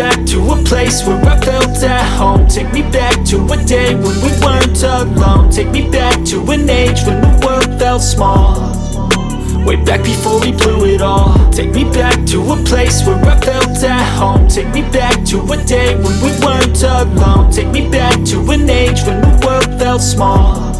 back to a place where I felt at home. Take me back to a day when we weren't alone. Take me back to an age when the world felt small. Way back before we blew it all. Take me back to a place where I felt at home. Take me back to a day when we weren't alone. Take me back to an age when the world felt small.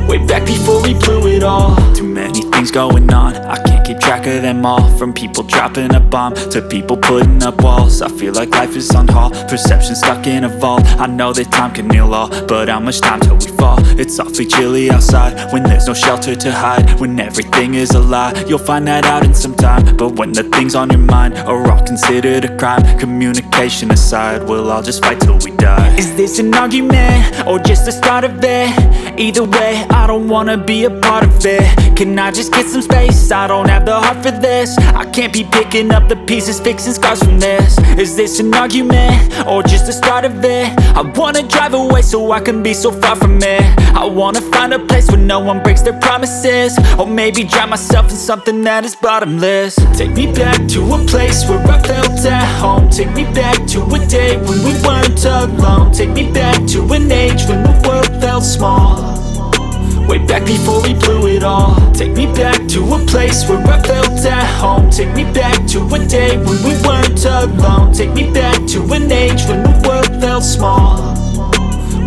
Way back before we blew it all. Too many things going on, I can't keep track of them all. From people dropping a bomb to people putting up walls. I feel like life is on hold, perception stuck in a vault. I know that time can heal all, but how much time till we fall? It's awfully chilly outside when there's no shelter to hide. When everything is a lie, you'll find that out in some time. But when the things on your mind are all considered a crime, communication aside, we'll all just fight till we die. Is this an argument or just the start of it? Either way, I don't wanna be a part of it. Can I just get some space? I don't have the heart for this. I can't be picking up the pieces, fixing scars from this. Is this an argument or just the start of it? I wanna drive away so I can be so far from it. I wanna find a place where no one breaks their promises. Or maybe drown myself in something that is bottomless. Take me back to a place where I felt at home. Take me back to a day when we weren't alone. Take me back to an age when the world felt small. Way back before we blew it all. Take me back to a place where I felt at home. Take me back to a day when we weren't alone. Take me back to an age when the world felt small.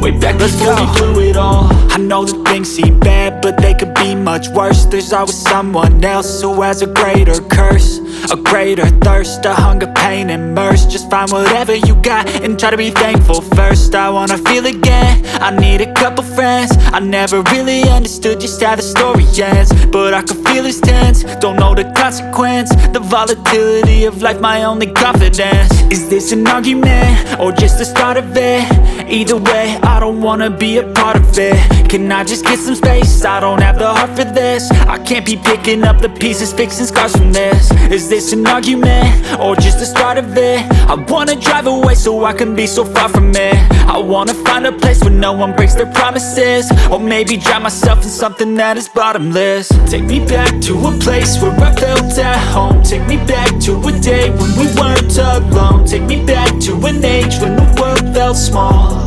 Way back before we blew it all. I know that things seem bad, but they could be much worse. There's always someone else who has a greater curse, a greater thirst, a hunger, pain, and mercy. Just find whatever you got and try to be thankful first. I wanna feel again, I need a couple friends. I never really understood just how the story ends, but I can feel it's tense, don't know the consequence. The volatility of life, my only confidence. Is this an argument or just the start of it? Either way, I don't wanna be a part of it. Can I just get some space? I don't have the heart for this. I can't be picking up the pieces, fixing scars from this. Is this an argument or just the start of it? I wanna drive away so I can be so far from it. I wanna find a place where no one breaks their promises. Or maybe drown myself in something that is bottomless. Take me back to a place where I felt at home. Take me back to a day when we weren't alone. Take me back to an age when the world felt small.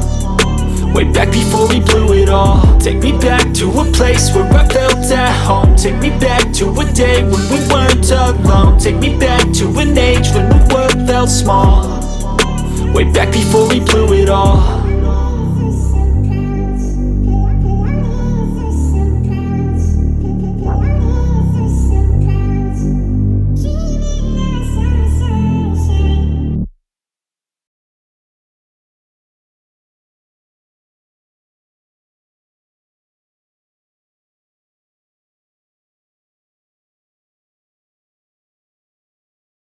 Way back before we blew it all. Take me back to a place where I felt at home. Take me back to a day when we weren't alone. Take me back to an age when the world felt small. Way back before we blew it all.